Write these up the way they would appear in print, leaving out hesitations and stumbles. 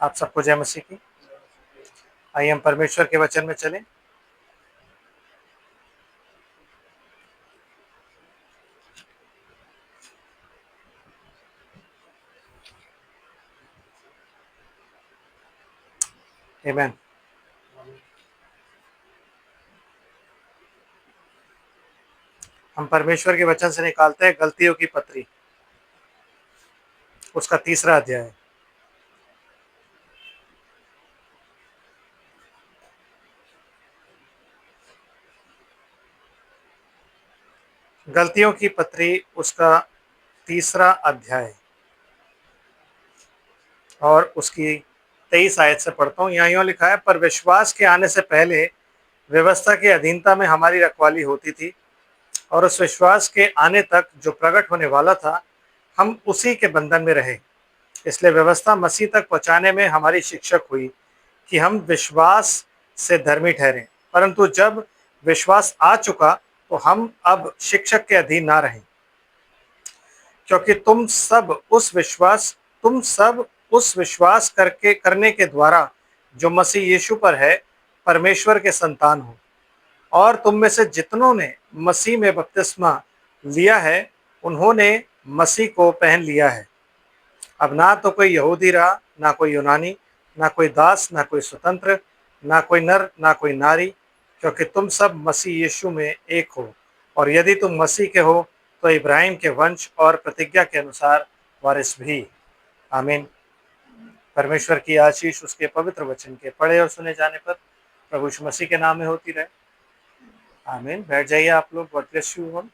आप सबको जय मसीह की। आइए हम परमेश्वर के वचन में चलें। आमीन। हम परमेश्वर के वचन से निकालते हैं गलतियों की पत्री, उसका 3रा अध्याय। गलतियों की पत्री उसका 3रा अध्याय और उसकी 23 आयत से पढ़ता हूँ। यहाँ यूँ लिखा है, पर विश्वास के आने से पहले व्यवस्था की अधीनता में हमारी रखवाली होती थी, और उस विश्वास के आने तक जो प्रकट होने वाला था हम उसी के बंधन में रहे। इसलिए व्यवस्था मसीह तक पहुँचाने में हमारी शिक्षक हुई कि हम विश्वास से धर्मी ठहरें, परंतु जब विश्वास आ चुका तो हम अब शिक्षक के अधीन ना रहें, क्योंकि तुम सब उस विश्वास करने के द्वारा जो मसीह यीशु पर है परमेश्वर के संतान हो। और तुम में से जितनों ने मसीह में बपतिस्मा लिया है उन्होंने मसीह को पहन लिया है। अब ना तो कोई यहूदी रहा, ना कोई यूनानी, ना कोई दास, ना कोई स्वतंत्र, ना कोई नर, ना कोई नारी, क्योंकि तुम सब मसीह यीशु में एक हो। और यदि तुम मसीह के हो तो इब्राहिम के वंश और प्रतिज्ञा के अनुसार वारिस भी। आमीन। परमेश्वर की आशीष उसके पवित्र वचन के पढ़े और सुने जाने पर प्रभु यीशु मसीह के नाम में होती रहे। आमीन। बैठ जाइए आप लोग। God bless you all.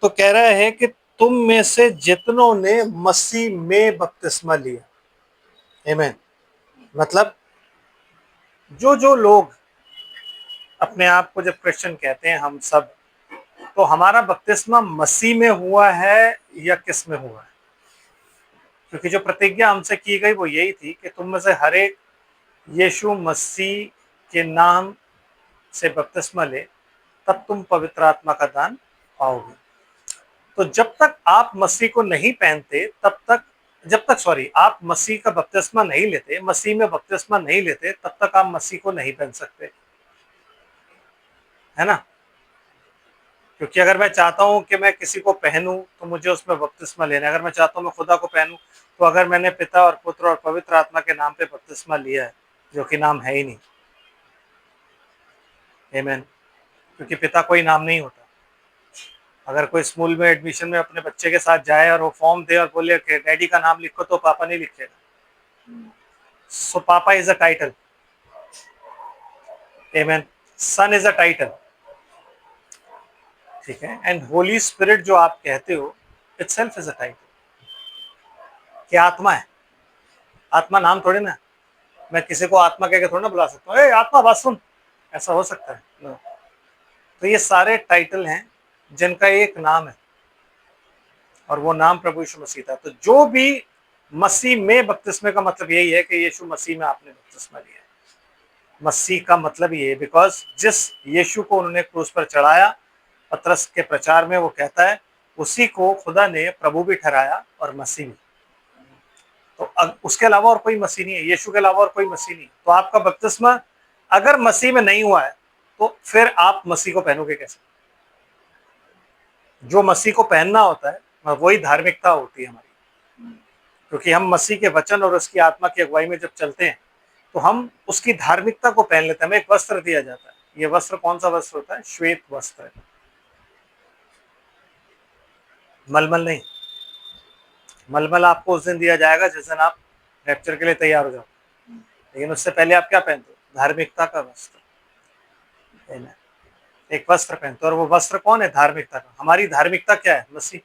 तो कह रहा है कि तुम में से जितनों ने मसीह में बपतिस्मा लिया। आमीन। मतलब जो जो लोग अपने आप को जब क्रिश्चियन कहते हैं, हम सब, तो हमारा बपतिस्मा मसीह में हुआ है या किस में हुआ है? क्योंकि जो प्रतिज्ञा हमसे की गई वो यही थी कि तुम में से हर एक यीशु मसीह के नाम से बपतिस्मा ले, तब तुम पवित्र आत्मा का दान पाओगे। तो जब तक आप मसीह को नहीं पहनते आप मसीह का बपतिस्मा नहीं लेते, मसीह में बपतिस्मा नहीं लेते, तब तक आप मसीह को नहीं पहन सकते, है ना? क्योंकि अगर मैं चाहता हूं कि मैं किसी को पहनूं तो मुझे उसमें बपतिस्मा लेना है। अगर मैं चाहता हूं मैं खुदा को पहनूं, तो अगर मैंने पिता और पुत्र और पवित्र आत्मा के नाम पे बपतिस्मा लिया है, जो कि नाम है ही नहीं। आमीन। क्योंकि पिता कोई नाम नहीं होता। अगर कोई स्कूल में एडमिशन में अपने बच्चे के साथ जाए और वो फॉर्म दे और बोले कि डैडी का नाम लिखो, तो पापा नहीं लिखेगा। सो पापा इज अ टाइटल। आमीन। सन इज अ टाइटल। ठीक है। एंड होली स्पिरिट जो आप कहते हो, इटसेल्फ इज अ टाइटल। क्या आत्मा है? आत्मा नाम थोड़े ना। मैं किसी को आत्मा कह के थोड़ा ना बुला सकता हूँ, ए आत्मा बात सुन, ऐसा हो सकता है? no. तो ये सारे टाइटल हैं जिनका एक नाम है, और वो नाम प्रभु यीशु मसीह था। तो जो भी मसीह में बपतिस्मे का मतलब यही है कि यीशु मसीह में आपने बपतिस्मा लिया है। मसीह का मतलब ये है बिकॉज जिस यीशु को उन्होंने क्रूस पर चढ़ाया, पतरस के प्रचार में वो कहता है, उसी को खुदा ने प्रभु भी ठहराया और मसीह भी। तो उसके अलावा और कोई मसीह नहीं है, यीशु के अलावा और कोई मसीह नहीं। तो आपका बपतिस्मा अगर मसीह में नहीं हुआ है तो फिर आप मसीह को पहनोगे कैसे? जो मसीह को पहनना होता है वही धार्मिकता होती है हमारी। क्योंकि हम मसीह के वचन और उसकी आत्मा की अगुवाई में जब चलते हैं तो हम उसकी धार्मिकता को पहन लेते हैं। हमें एक वस्त्र दिया जाता है। ये वस्त्र कौन सा वस्त्र होता है? श्वेत वस्त्र। मलमल नहीं। मलमल आपको उस दिन दिया जाएगा जिस दिन आप रैप्चर के लिए तैयार हो जाओ। लेकिन उससे पहले आप क्या पहनते हो? धार्मिकता का वस्त्र। एक वस्त्र पहनते हो, और वो वस्त्र कौन है? धार्मिकता का। हमारी धार्मिकता क्या है? मसीह।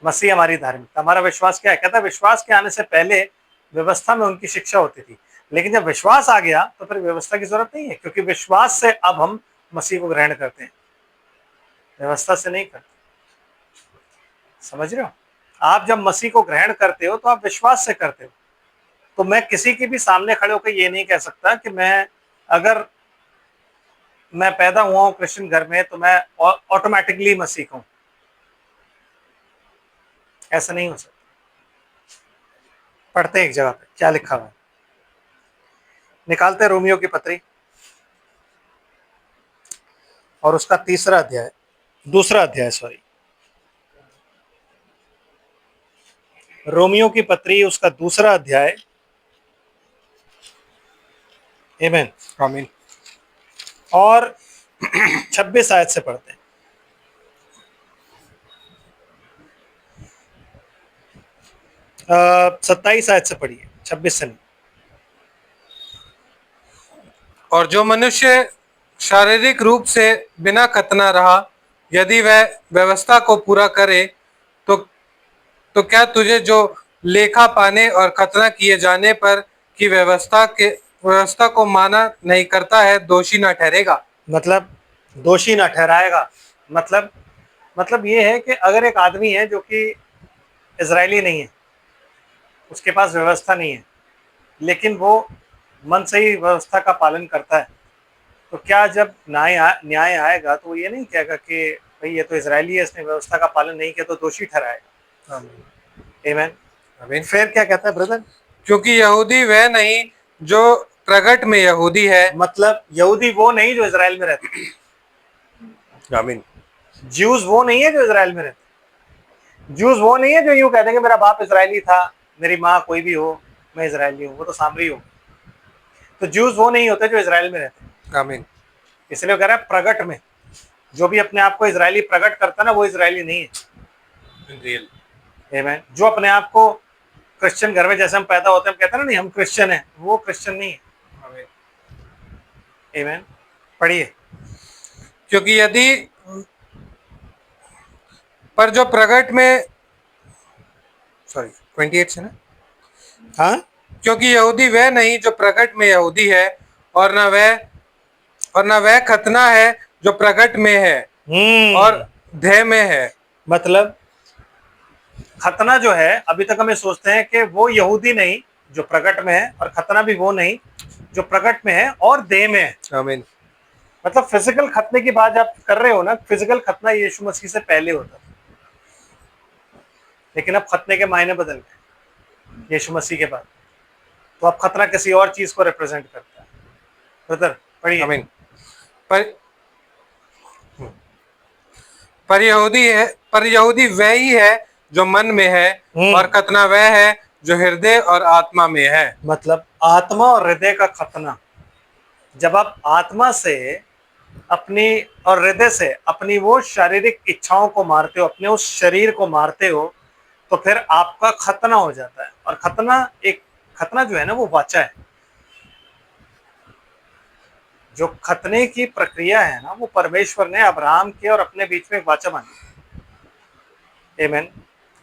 मसीह हमारी धार्मिकता। हमारा विश्वास क्या है? कहता है विश्वास के आने से पहले व्यवस्था में उनकी शिक्षा होती थी, लेकिन जब विश्वास आ गया तो फिर व्यवस्था की जरूरत नहीं है, क्योंकि विश्वास से अब हम मसीह को ग्रहण करते हैं, व्यवस्था से नहीं करते। समझ रहे हो? आप जब मसीह को ग्रहण करते हो तो आप विश्वास से करते हो। तो मैं किसी के भी सामने खड़े होकर ये नहीं कह सकता कि अगर मैं पैदा हुआ हूं क्रिश्चियन घर में तो मैं ऑटोमेटिकली मसीह हूं। ऐसा नहीं हो सकता। पढ़ते हैं एक जगह पे क्या लिखा हुआ है, निकालते हैं रोमियो की पत्री और उसका दूसरा अध्याय सॉरी, रोमियो की पत्री उसका दूसरा अध्याय। आमीन। आमीन। और 26 आयत से पढ़ते हैं। 27 आयत से पढ़िए, 26 से नहीं। और जो मनुष्य शारीरिक रूप से बिना खतना रहा, यदि वह व्यवस्था को पूरा करे, तो क्या तुझे जो लेखा पाने और खतना किए जाने पर की व्यवस्था को माना नहीं करता है, दोषी न ठहरेगा? मतलब दोषी ना ठहराएगा। मतलब ये है कि अगर एक आदमी है जो कि इजरायली नहीं है, उसके पास व्यवस्था नहीं है, लेकिन वो मन से ही व्यवस्था का पालन करता है, तो क्या जब न्याय आएगा तो वो ये नहीं कहेगा कि भाई ये तो इजरायली है, इसने व्यवस्था का पालन नहीं किया, तो दोषी ठहराएगा। आमीन। आमीन। फिर क्या कहता है ब्रदर? क्योंकि यहूदी वह नहीं जो प्रगट में यहूदी है। मतलब यहूदी वो नहीं जो इजराइल में रहते, आमीन। ज्यूज वो नहीं है जो इजराइल में रहते, ज्यूज वो नहीं है जो यूं कहते हैं कि मेरा बाप इजरायली था, मेरी माँ कोई भी हो, मैं इजरायली हूँ, वो तो सामरी हो। तो ज्यूज वो नहीं होते जो इजराइल में रहते। आमीन। इसलिए वो कह रहा है प्रगट में, जो भी अपने आप को इजरायली प्रकट करता है ना, वो इजरायली नहीं है। रियल। आमीन। जो अपने आप को क्रिश्चियन घर में जैसे हम पैदा होते हैं, हम कहते हैं ना नहीं हम क्रिश्चियन हैं, वो क्रिश्चियन नहीं है। आमीन। पढ़िए। क्योंकि यदि पर जो प्रगट में, सॉरी 28 से ना, हाँ, क्योंकि यहूदी वह नहीं जो प्रगट में यहूदी है, और न वह खतना है जो प्रगट में है और ध्येय में है। मतलब खतना जो है, अभी तक हमें सोचते हैं कि वो यहूदी नहीं जो प्रकट में है, और खतना भी वो नहीं जो प्रकट में है और देह में है। आमीन। मतलब फिजिकल खतने की बात आप कर रहे हो ना, फिजिकल खतना यीशु मसीह से पहले होता था, लेकिन अब खतने के मायने बदल गए यीशु मसीह के बाद। तो अब खतना किसी और चीज को रिप्रेजेंट करता है। ब्रदर पढ़िए। आमीन। पर यहूदी वह ही है जो मन में है, और खतना वह है जो हृदय और आत्मा में है। मतलब आत्मा और हृदय का खतना, जब आप आत्मा से अपनी और हृदय से अपनी वो शारीरिक इच्छाओं को मारते हो, अपने उस शरीर को मारते हो, तो फिर आपका खतना हो जाता है। और खतना जो है ना, वो वाचा है। जो खतने की प्रक्रिया है ना, वो परमेश्वर ने अब्राहम के और अपने बीच में एक वाचा बांधी। आमीन।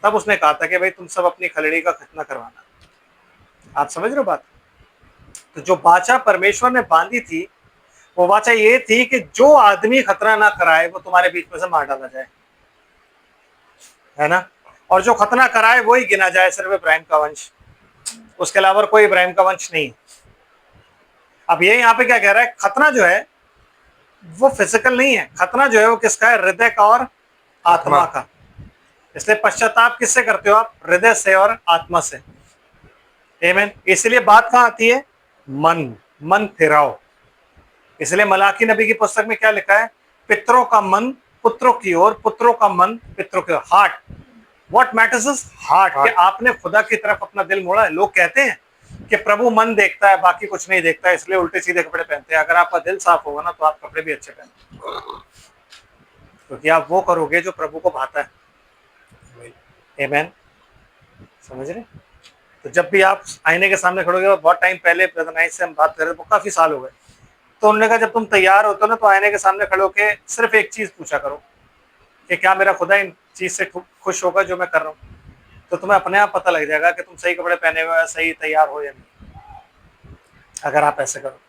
तब उसने कहा था कि भाई तुम सब अपनी खलड़ी का खतना करवाना। आप समझ रहे हो बात? तो जो वाचा परमेश्वर ने बांधी थी, वो वाचा ये थी कि जो आदमी खतना ना कराए वो तुम्हारे बीच में से मार डाला जाए, है ना। और जो खतना कराए वही गिना जाए, सिर्फ इब्राहिम का वंश, उसके अलावा कोई इब्राहिम का वंश नहीं। अब ये यहाँ पे क्या कह रहा है, खतना जो है वो फिजिकल नहीं है, खतना जो है वो किसका है? हृदय का और आत्मा का। इसलिए पश्चाताप किससे करते हो आप? हृदय से और आत्मा से। आमीन। इसलिए बात कहां आती है? मन फिराओ। इसलिए मलाकी नबी की पुस्तक में क्या लिखा है? पितरों का मन पुत्रों की ओर, पुत्रों का मन पितरों की ओर। Heart, what matters is heart, कि आपने खुदा की तरफ अपना दिल मोड़ा है। लोग कहते हैं कि प्रभु मन देखता है, बाकी कुछ नहीं देखता है, इसलिए उल्टे सीधे कपड़े पहनते हैं। अगर आपका दिल साफ होगा ना, तो आप कपड़े भी अच्छे पहनते, क्योंकि आप वो करोगे जो प्रभु को भाता है। आमीन। समझ रहे? तो जब भी आप आईने के सामने खड़ोगे, बहुत टाइम पहले ब्रदर नाइट से हम बात कर रहे थे, काफी साल हो गए, तो उन्होंने कहा जब तुम तैयार होते हो ना, तो आईने के सामने खड़े होके सिर्फ एक चीज पूछा करो कि क्या मेरा खुदा इन चीज से खुश होगा जो मैं कर रहा हूँ। तो तुम्हें अपने आप पता लग जाएगा कि तुम सही कपड़े पहने हुए, सही तैयार हो या नहीं, अगर आप ऐसे करो।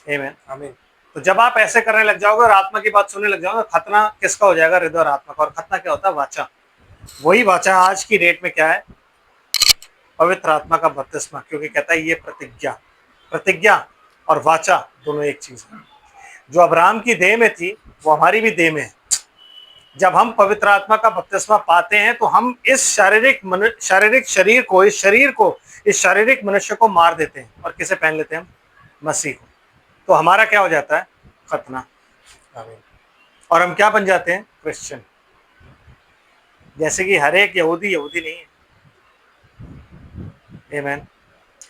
आमीन। आमीन। तो जब आप ऐसे करने लग जाओगे और आत्मा की बात सुनने लग जाओगे, खतना किसका हो जाएगा? हृदय और आत्मा का। और खतना क्या होता है? वाचा। वही वाचा आज की डेट में क्या है? पवित्र आत्मा का बपतिस्मा। क्योंकि कहता है ये प्रतिज्ञा और वाचा दोनों एक चीज है। जो अब्राहम की देह में थी, वो हमारी भी देह में है। जब हम पवित्र आत्मा का बपतिस्मा पाते हैं तो हम इस शारीरिक शरीर को, इस शारीरिक मनुष्य को मार देते हैं और किसे पहन लेते हैं हम? मसीह को। तो हमारा क्या हो जाता है? खतना। और हम क्या बन जाते हैं? क्रिश्चियन। जैसे कि हर एक यहूदी यहूदी नहीं है, आमीन।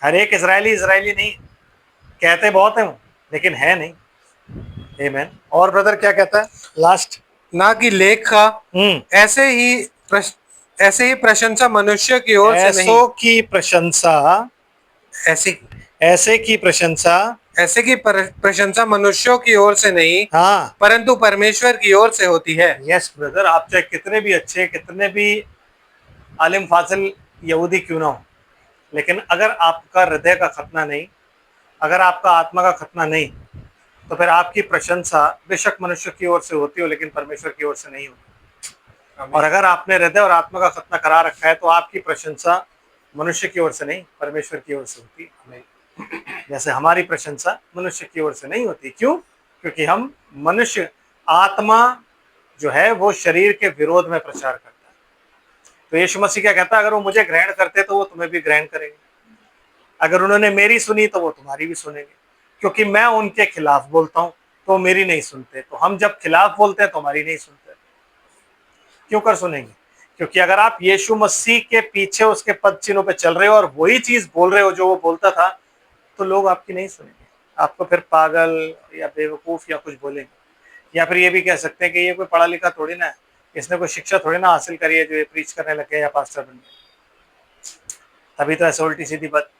हर एक इजरायली नहीं, कहते बहुत हैं वो, लेकिन है नहीं, आमीन। और ब्रदर क्या कहता है लास्ट? ना कि लेख का, ऐसे ही प्रशंसा मनुष्य की ओर से नहीं। ऐसों की प्रशंसा, ऐसे की प्रशंसा मनुष्यों की ओर से नहीं, हाँ, परंतु परमेश्वर की ओर से होती है। यस ब्रदर, आप चाहे कितने भी अच्छे, कितने भी आलिम फाजिल यहूदी क्यों ना हो, लेकिन अगर आपका हृदय का खतना नहीं, अगर आपका आत्मा का खतना नहीं, तो फिर आपकी प्रशंसा बेशक मनुष्य की ओर से होती हो, लेकिन परमेश्वर की ओर से नहीं होती। और अगर आपने हृदय और आत्मा का खतना करा रखा है तो आपकी प्रशंसा मनुष्य की ओर से नहीं, परमेश्वर की ओर से होती है। जैसे हमारी प्रशंसा मनुष्य की ओर से नहीं होती। क्यों? क्योंकि हम मनुष्य, आत्मा जो है वो शरीर के विरोध में प्रचार करता है। तो यीशु मसीह क्या कहता है? अगर वो मुझे ग्रहण करते तो वो तुम्हें भी ग्रहण करेंगे, अगर उन्होंने मेरी सुनी तो वो तुम्हारी भी सुनेंगे, क्योंकि मैं उनके खिलाफ बोलता हूं तो मेरी नहीं सुनते। तो हम जब खिलाफ बोलते हैं तो हमारी नहीं सुनते, क्यों कर सुनेंगे? क्योंकि अगर आप यीशु मसीह के पीछे उसके पद चिन्हों पे चल रहे हो और वही चीज बोल रहे हो जो वो बोलता था, तो लोग आपकी नहीं सुनेंगे, आपको फिर पागल या बेवकूफ या कुछ बोलेंगे। या फिर ये भी कह सकते हैं कि ये कोई पढ़ा लिखा थोड़ी ना है, इसने कोई शिक्षा थोड़ी ना हासिल करी है जो ये प्रीच करने लगे या पास्टर बन गए। तभी तो ऐसे उल्टी सीधी बात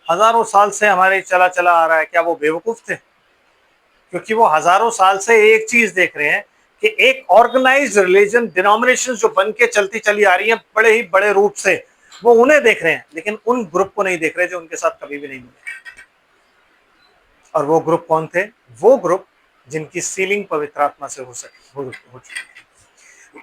हजारों साल से हमारे चला चला आ रहा है। क्या वो बेवकूफ थे? क्योंकि वो हजारों साल से एक चीज देख रहे हैं कि एक ऑर्गेनाइज्ड रिलीजन, डिनोमिनेशन जो बन के चलती चली आ रही है बड़े ही बड़े रूप से, वो उन्हें देख रहे हैं, लेकिन उन ग्रुप को नहीं देख रहे जो उनके साथ कभी भी नहीं मिले। और वो ग्रुप कौन थे? वो ग्रुप जिनकी सीलिंग पवित्र आत्मा से हो चुकी है।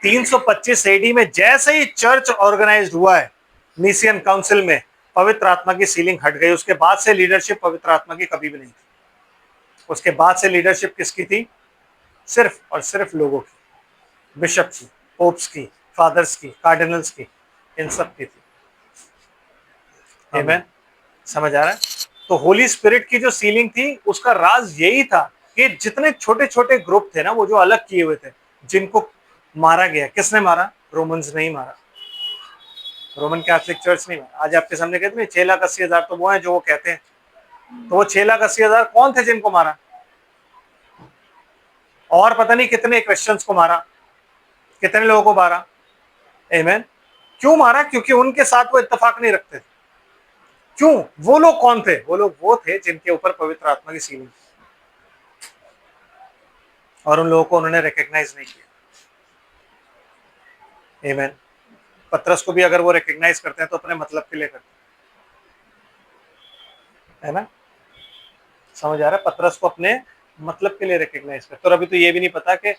325 एडी में जैसे ही चर्च ऑर्गेनाइज्ड हुआ है नीसियन काउंसिल में, पवित्र आत्मा की सीलिंग हट गई। उसके बाद से लीडरशिप पवित्र आत्मा की कभी भी नहीं थी। उसके बाद से लीडरशिप किसकी थी? सिर्फ और सिर्फ लोगों की, बिशप की, पोप्स की, फादर्स की, कार्डिनल्स की, इन सब की थी। आमीन। समझ आ रहा है? तो होली स्पिरिट की जो सीलिंग थी उसका राज यही था कि जितने छोटे छोटे ग्रुप थे ना, वो जो अलग किए हुए थे, जिनको मारा गया, किसने मारा? रोमन्स नहीं मारा, रोमन कैथोलिक चर्च नहीं मारा। आज आपके सामने कहते हैं 6,80,000 तो वो हैं जो वो कहते हैं, तो वो 6,80,000 कौन थे जिनको मारा? और पता नहीं कितने क्रिश्चियंस को मारा, कितने लोगों को मारा। आमीन। क्यों मारा? क्योंकि उनके साथ वो इत्तेफाक नहीं रखते थे। क्यों? वो लोग कौन थे? वो लोग वो थे जिनके ऊपर पवित्र आत्मा की सीलिंग थी, और उन लोगों को उन्होंने रिकॉग्नाइज नहीं किया। आमीन। पतरस को भी अगर वो रिकॉग्नाइज करते हैं तो अपने मतलब के लिए करते हैं, है ना? समझ आ रहा है? पतरस को अपने मतलब के लिए रिकॉग्नाइज करते। और अभी तो ये भी नहीं पता कि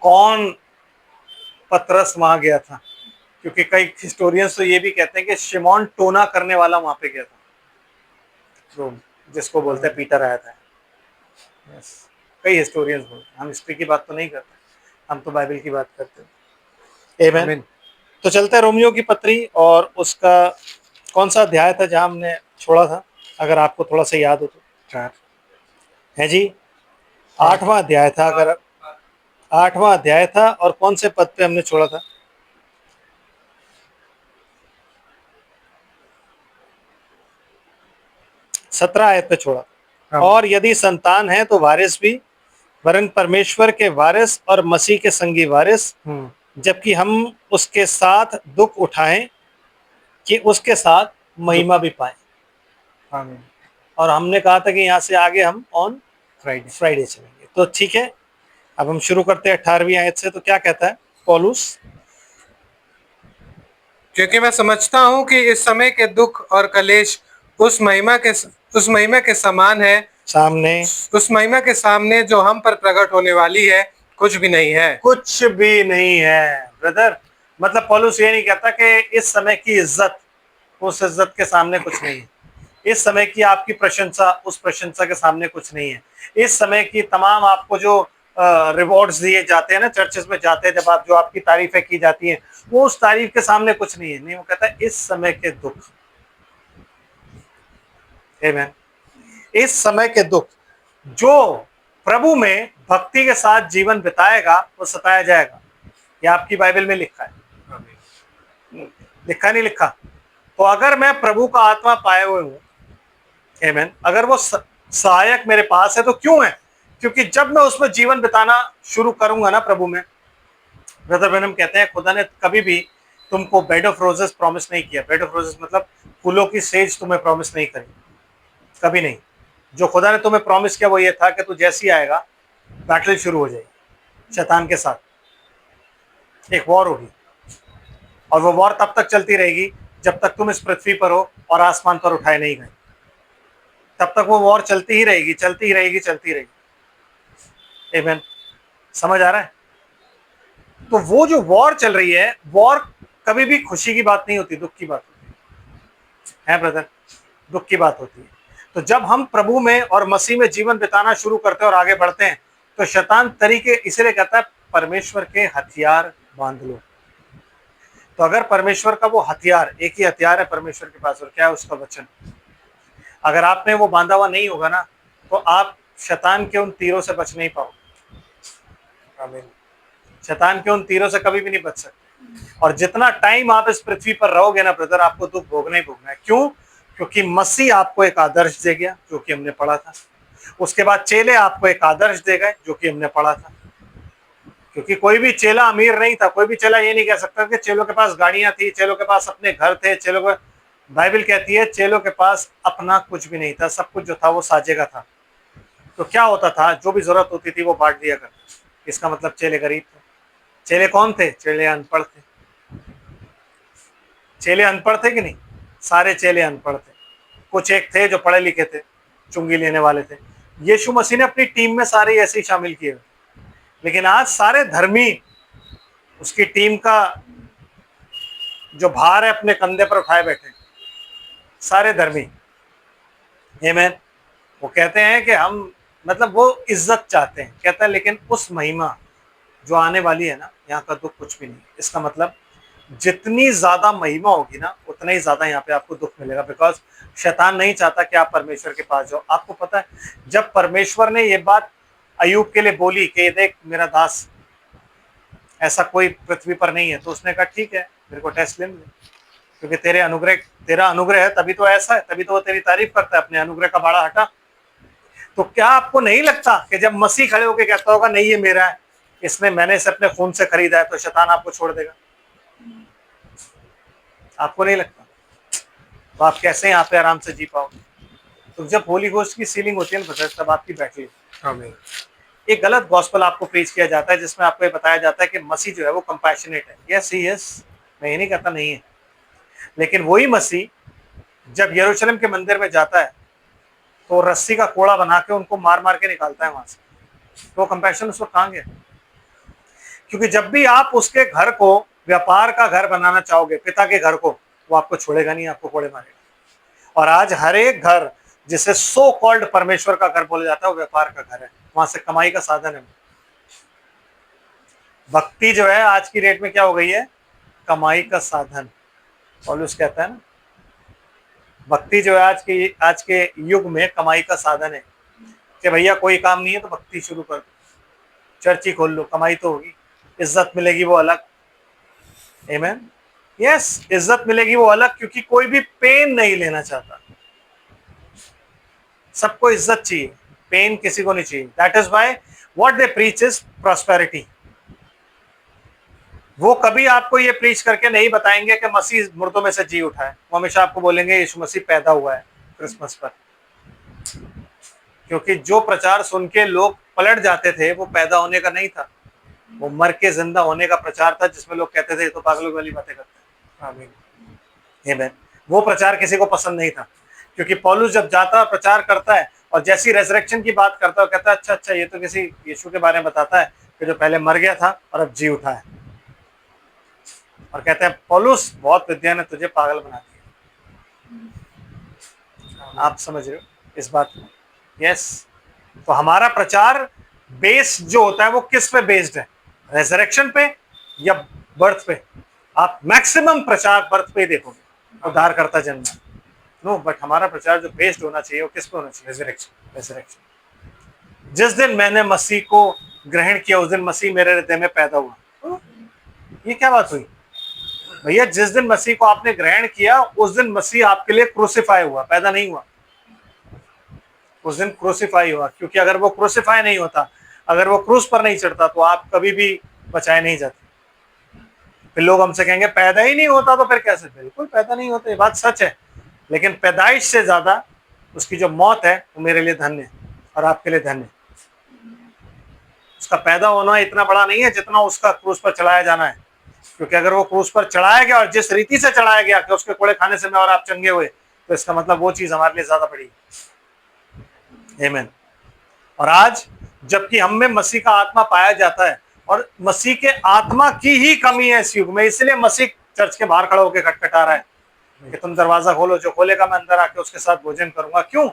कौन पतरस वहां गया था, क्योंकि कई हिस्टोरियंस तो ये भी कहते हैं कि शिमोन टोना करने वाला वहां पे गया था, तो जिसको बोलते हैं पीटर आया था। यस, कई हिस्टोरियंस बोलते हैं। हम हिस्ट्री की बात तो नहीं करते, हम तो बाइबल की बात करते हैं। आमीन। तो चलते हैं रोमियो की पत्री, और उसका कौन सा अध्याय था जहां हमने छोड़ा था, अगर आपको थोड़ा सा याद हो तो? 4 है जी, 8वां अध्याय था। अगर 8वां अध्याय था, और कौन से पद पे हमने छोड़ा था? 17 आयत पे छोड़ा। और यदि संतान है तो वारिस भी, वरन परमेश्वर के वारिस और मसीह के संगी वारिस, जबकि हम उसके साथ दुख उठाएं कि उसके साथ महिमा भी पाएं। आमीन। और हमने कहा था कि यहाँ से आगे हम ऑन फ्राइडे चलेंगे। तो ठीक है, अब हम शुरू करते हैं 18वीं आयत से। तो क्या कहता है पौलुस? क्योंकि मैं समझता हूँ कि इस समय के दुख और कलेश उस महिमा के समान है, सामने, उस महिमा के सामने जो हम पर प्रकट होने वाली है, कुछ भी नहीं है। कुछ भी नहीं है ब्रदर। मतलब पौलुस ये नहीं कहता कि इस समय की इज्जत उस इज्जत के सामने कुछ नहीं है, इस समय की आपकी प्रशंसा उस प्रशंसा के सामने कुछ नहीं है, इस समय की तमाम आपको जो रिवॉर्ड्स दिए जाते हैं ना, चर्चेस में जाते हैं जब आप, जो आपकी तारीफें की जाती हैं, वो उस तारीफ के सामने कुछ नहीं है। नहीं, वो कहता है इस समय के दुख, आमीन, इस समय के दुख, जो प्रभु में भक्ति के साथ जीवन बिताएगा वो सताया जाएगा। ये आपकी बाइबल में लिखा है, लिखा नहीं लिखा? तो अगर मैं प्रभु का आत्मा पाए हुए हूं, आमीन, अगर वो सहायक मेरे पास है तो क्यों है? क्योंकि जब मैं उसमें जीवन बिताना शुरू करूंगा ना प्रभु में, ब्रदर ब्रैनम कहते हैं खुदा ने कभी भी तुमको बेड ऑफ रोजेस प्रॉमिस नहीं किया। बेड ऑफ रोजेस मतलब फूलों की सेज तुम्हें प्रॉमिस नहीं करी, कभी नहीं। जो खुदा ने तुम्हें प्रॉमिस किया वो ये था कि तू जैसे ही आएगा बैटल शुरू हो जाएगी शैतान के साथ, एक वॉर होगी, और वो वॉर तब तक चलती रहेगी जब तक तुम इस पृथ्वी पर हो और आसमान पर उठाए नहीं गए, तब तक वो वॉर चलती ही रहेगी, चलती ही रहेगी, चलती रहेगी। आमीन, समझ आ रहा है? तो वो जो वॉर चल रही है, वॉर कभी भी खुशी की बात नहीं होती, दुख की बात होती है ब्रदर, दुख की बात होती है। तो जब हम प्रभु में और मसीह में जीवन बिताना शुरू करते हैं और आगे बढ़ते हैं, तो शैतान तरीके इसलिए कहता है परमेश्वर के हथियार बांध लो। तो अगर परमेश्वर का वो हथियार, एक ही हथियार है परमेश्वर के पास, और क्या है? उसका वचन। अगर आपने वो बांधा हुआ नहीं होगा ना, तो आप शैतान के उन तीरों से बच नहीं पाओगे। आमीन, शैतान के उन तीरों से कभी भी नहीं बच सकते। और जितना टाइम आप इस पृथ्वी पर रहोगे ना ब्रदर, आपको दुख भोगना ही भोगना है। क्यों? क्योंकि मसीह आपको एक आदर्श दे गया, जो कि हमने पढ़ा था। उसके बाद चेले आपको एक आदर्श दे गए, जो कि हमने पढ़ा था। क्योंकि कोई भी चेला अमीर नहीं था। कोई भी चेला ये नहीं कह सकता कि चेलों के पास गाड़ियां थी, चेलों के पास अपने घर थे, चेलों के, बाइबल कहती है चेलों के पास अपना कुछ भी नहीं था, सब कुछ जो था वो साझे का था। तो क्या होता था? जो भी जरूरत होती थी वो बांट दिया करते। इसका मतलब चेले गरीब थे। चेले कौन थे? चेले अनपढ़ थे। चेले अनपढ़ थे कि नहीं? सारे चेले अनपढ़ थे। कुछ एक थे जो पढ़े लिखे थे, चुंगी लेने वाले थे। यीशु मसीह ने अपनी टीम में सारे ऐसे ही शामिल किए। लेकिन आज सारे धर्मी उसकी टीम का जो भार है अपने कंधे पर उठाए बैठे, सारे धर्मी। आमीन। वो कहते हैं कि हम, मतलब वो इज्जत चाहते हैं, कहता है लेकिन उस महिमा जो आने वाली है ना, यहाँ का दुख कुछ भी नहीं। इसका मतलब जितनी ज्यादा महिमा होगी ना, उतना ही ज्यादा यहाँ पे आपको दुख मिलेगा। बिकॉज शैतान नहीं चाहता कि आप परमेश्वर के पास जाओ। आपको पता है, जब परमेश्वर ने ये बात अय्यूब के लिए बोली कि देख मेरा दास, ऐसा कोई पृथ्वी पर नहीं है, तो उसने कहा ठीक है, मेरे को टेस्ट लेने दे, क्योंकि तेरा अनुग्रह है, तभी तो ऐसा है, तभी तो वो तेरी तारीफ करता है। अपने अनुग्रह का बाड़ा हटा। तो क्या आपको नहीं लगता कि जब मसीह खड़े होकर कहता होगा नहीं ये मेरा है, इसने, मैंने इसे अपने खून से खरीदा है, तो शैतान आपको छोड़ देगा? आपको नहीं लगता? तो आप कैसे यहाँ पे आराम से जी पाओगे? तो जब होली घोस्ट की सीलिंग होती है ना, तब आपकी बैटरी। आमीन। एक गलत गॉस्पेल आपको प्रीच किया जाता है, जिसमें आपको ये बताया जाता है कि मसीह जो है वो कंपैशनेट है। यस ही यस, मैं ये नहीं कहता नहीं है, लेकिन वही मसीह जब यरूशलेम के मंदिर में जाता है तो रस्सी का कोड़ा बना के उनको मार मार के निकालता है वहां से। तो कंपैशन उस वक्त कहाँ गया? क्योंकि जब भी आप उसके घर को व्यापार का घर बनाना चाहोगे, पिता के घर को, वो आपको छोड़ेगा नहीं, आपको कोड़े मारेगा। और आज हर एक घर जिसे सो कॉल्ड परमेश्वर का घर बोला जाता है, वो व्यापार का घर है, वहां से कमाई का साधन है। भक्ति जो है आज की डेट में क्या हो गई है? कमाई का साधन। पौलुस कहता है ना, भक्ति जो है आज के युग में कमाई का साधन है। कि भैया कोई काम नहीं है तो भक्ति शुरू कर दो, चर्च ही खोल लो, कमाई तो होगी, इज्जत मिलेगी वो अलग। आमीन। यस, इज्जत मिलेगी वो अलग, क्योंकि कोई भी पेन नहीं लेना चाहता। सबको इज्जत चाहिए, पेन किसी को नहीं चाहिए। That is why what they preach is prosperity. वो कभी आपको ये प्रीच करके नहीं बताएंगे कि मसीह मुर्दों में से जी उठा है। वो हमेशा आपको बोलेंगे यीशु मसीह पैदा हुआ है क्रिसमस पर। क्योंकि जो प्रचार सुन के लोग पलट जाते थे, वो पैदा होने का नहीं था, वो मर के जिंदा होने का प्रचार था, जिसमें लोग कहते थे तो पागलों वाली बातें करते हैं। आमीन। वो प्रचार किसी को पसंद नहीं था, क्योंकि पौलुस जब जाता है प्रचार करता है और जैसी रेजरेक्शन की बात करता है, कहता है अच्छा अच्छा, ये तो किसी यीशु के बारे में बताता है कि जो पहले मर गया था और अब जी उठा है। और कहते हैं पौलुस बहुत विद्या ने तुझे पागल बना दिया। आप समझ रहे हो इस बात को? यस। तो हमारा प्रचार बेस जो होता है वो किस पे बेस्ड है, रेजरेक्शन पे या बर्थ पे? आप मैक्सिमम प्रचार बर्थ पे ही देखोगे, उद्धार करता जन्म। नो, बट हमारा प्रचार जो बेस्ड होना चाहिए वो किस पे होना चाहिए? Resurrection, resurrection. जिस दिन मैंने मसीह को ग्रहण किया उस दिन मसीह मेरे हृदय में पैदा हुआ। तो ये क्या बात हुई भैया? जिस दिन मसीह को आपने ग्रहण किया उस दिन मसीह आपके लिए क्रूसिफाई हुआ, पैदा नहीं हुआ। उस दिन क्रूसिफाई हुआ, क्योंकि अगर वो क्रूसिफाई नहीं होता, अगर वो क्रूस पर नहीं चढ़ता, तो आप कभी भी बचाए नहीं जाते। फिर लोग हमसे कहेंगे पैदा ही नहीं होता, तो फिर कैसे? बिल्कुल पैदा नहीं होता, ये बात सच है, लेकिन पैदाइश से ज्यादा उसकी जो मौत है वो मेरे लिए धन्य है और आपके लिए धन्य है। उसका पैदा होना इतना बड़ा नहीं है जितना उसका क्रूस पर चढ़ाया जाना है, क्योंकि अगर वो क्रूस पर चढ़ाया गया और जिस रीति से चढ़ाया गया कि उसके कोड़े खाने से मैं और आप चंगे हुए, तो इसका मतलब वो चीज हमारे लिए ज्यादा बड़ी है। आमीन। और आज जबकि हम में मसीह का आत्मा पाया जाता है और मसीह के आत्मा की ही कमी है इस युग में, इसलिए मसीह चर्च के बाहर खड़ा होकर खटखटा रहा है कि तुम दरवाजा खोलो, जो खोलेगा मैं अंदर आके उसके साथ भोजन करूंगा। क्यों?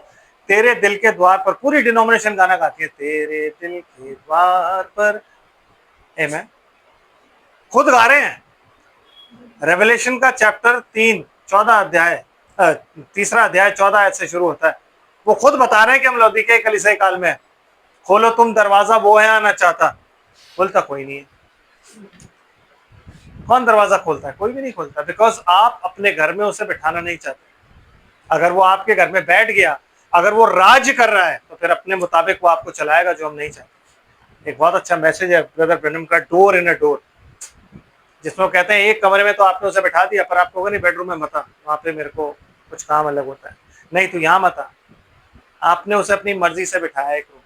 तेरे दिल के द्वार पर। पूरी डिनोमिनेशन गाना गाती है, तेरे दिल के द्वार पर। आमीन। खुद गा रहे हैं। रेवलेशन का चैप्टर 3 14 अध्याय, तीसरा अध्याय 14 आयत से शुरू होता है। वो खुद बता रहे हैं कि हम लौदीके कलीसिया काल में, खोलो तुम दरवाजा, वो है आना चाहता, बोलता कोई नहीं है। कौन दरवाजा खोलता है? कोई भी नहीं खोलता, बिकॉज आप अपने घर में उसे बिठाना नहीं चाहते। अगर वो आपके घर में बैठ गया, अगर वो राज कर रहा है, तो फिर अपने मुताबिक वो आपको चलाएगा, जो हम नहीं चाहते। एक बहुत अच्छा मैसेज है ब्रदर ब्रैनम का, डोर इन अ डोर, जिसमें वो कहते हैं एक कमरे में तो आपने उसे बैठा दिया, पर आप कहोगे नहीं बेडरूम में मत आ, वहां पे मेरे को कुछ काम अलग होता है, नहीं तू यहाँ मत आ। आपने उसे अपनी मर्जी से बिठाया एक रूम,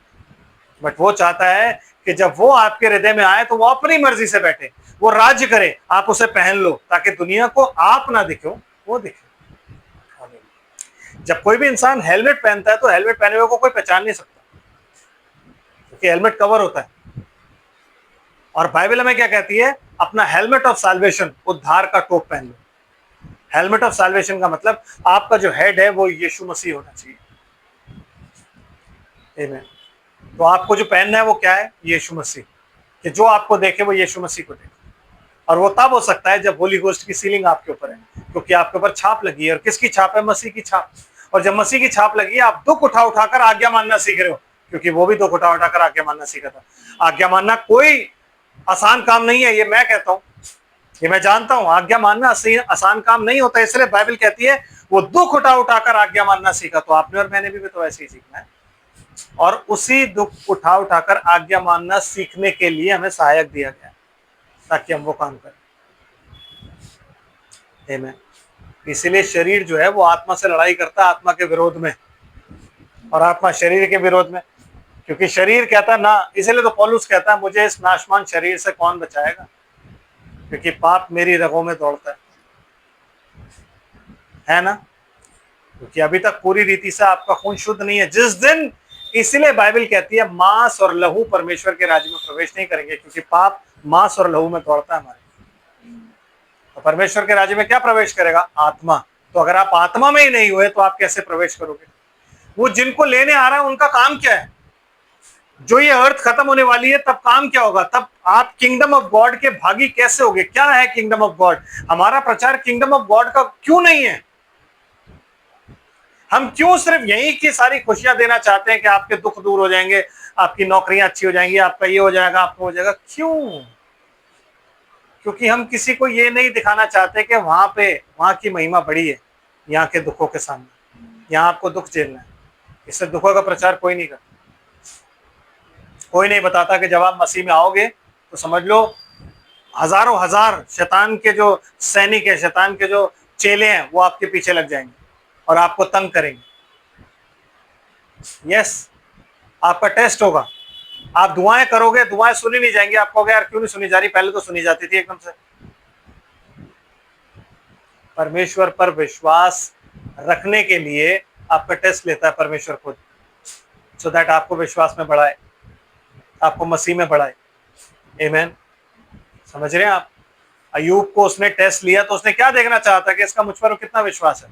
बट वो चाहता है कि जब वो आपके हृदय में आए तो वो अपनी मर्जी से बैठे, वो राज्य करे, आप उसे पहन लो, ताकि दुनिया को आप ना दिखो, वो दिखे। जब कोई भी इंसान हेलमेट पहनता है तो हेलमेट पहने हुए को कोई पहचान नहीं सकता, क्योंकि हेलमेट कवर होता है। और बाइबल हमें क्या कहती है? अपना हेलमेट ऑफ साल्वेशन, उद्धार का टोप पहन लो। हेलमेट ऑफ साल्वेशन का मतलब आपका जो हेड है वो यीशु मसीह होना चाहिए। आमीन। तो आपको जो पहनना है वो क्या है? यीशु मसीह, कि जो आपको देखे वो यीशु मसीह को देखे। और वो तब हो सकता है जब होली गोस्ट की सीलिंग आपके ऊपर है, क्योंकि आपके ऊपर छाप लगी है। और किसकी छाप है? मसीह की छाप। और जब मसीह की छाप लगी है, आप दुख उठा उठाकर आज्ञा मानना सीख रहे हो, क्योंकि वो भी दुख उठा उठाकर आज्ञा मानना सीखा था। आज्ञा मानना कोई आसान काम नहीं है, ये मैं कहता हूं, ये मैं जानता हूं। आज्ञा मानना आसान काम नहीं होता, इसलिए बाइबल कहती है वो दुख उठा उठाकर आज्ञा मानना सीखा। तो आपने और मैंने भी तो ऐसे ही सीखना है, और उसी दुख उठा उठाकर आज्ञा मानना सीखने के लिए हमें सहायक दिया गया, ताकि हम वो काम करें। आमीन। इसीलिए शरीर जो है वो आत्मा से लड़ाई करता है, आत्मा के विरोध में, और आत्मा शरीर के विरोध में, क्योंकि शरीर कहता है ना। इसीलिए तो पौलुस कहता है, मुझे इस नाशवान शरीर से कौन बचाएगा, क्योंकि पाप मेरी रगों में दौड़ता है ना। क्योंकि अभी तक पूरी रीति से आपका खून शुद्ध नहीं है। जिस दिन, इसलिए बाइबल कहती है मांस और लहू परमेश्वर के राज्य में प्रवेश नहीं करेंगे, क्योंकि पाप मांस और लहू में दौड़ता है हमारे। तो परमेश्वर के राज्य में क्या प्रवेश करेगा? आत्मा। तो अगर आप आत्मा में ही नहीं हुए तो आप कैसे प्रवेश करोगे? वो जिनको लेने आ रहा है उनका काम क्या है? जो ये अर्थ खत्म होने वाली है, तब काम क्या होगा? तब आप किंगडम ऑफ गॉड के भागी कैसे होगे? क्या है किंगडम ऑफ गॉड? हमारा प्रचार किंगडम ऑफ गॉड का क्यों नहीं है? हम क्यों सिर्फ यही की सारी खुशियां देना चाहते हैं कि आपके दुख दूर हो जाएंगे, आपकी नौकरियां अच्छी हो जाएंगी, आपका ये हो जाएगा, आपको हो जाएगा? क्यों? क्योंकि हम किसी को ये नहीं दिखाना चाहते कि वहां की महिमा बड़ी है यहाँ के दुखों के सामने। यहाँ आपको दुख झेलना है, इससे दुखों का प्रचार कोई नहीं करता। कोई नहीं बताता कि जब आप मसीह में आओगे तो समझ लो हजारों हजार शैतान के जो सैनिक है, शैतान के जो चेले हैं, वो आपके पीछे लग जाएंगे और आपको तंग करेंगे। यस, आपका टेस्ट होगा। आप दुआएं करोगे, दुआएं सुनी नहीं जाएंगी। आप कहोगे यार क्यों नहीं सुनी जा रही, पहले तो सुनी जाती थी एकदम से। परमेश्वर पर विश्वास रखने के लिए आपका टेस्ट लेता है परमेश्वर खुद, सो दैट आपको विश्वास में बढ़ाए, आपको मसीह में बढ़ाए। आमीन। समझ रहे हैं आप? अय्यूब को उसने टेस्ट लिया तो उसने क्या देखना चाहा था कि इसका मुझ पर कितना विश्वास है।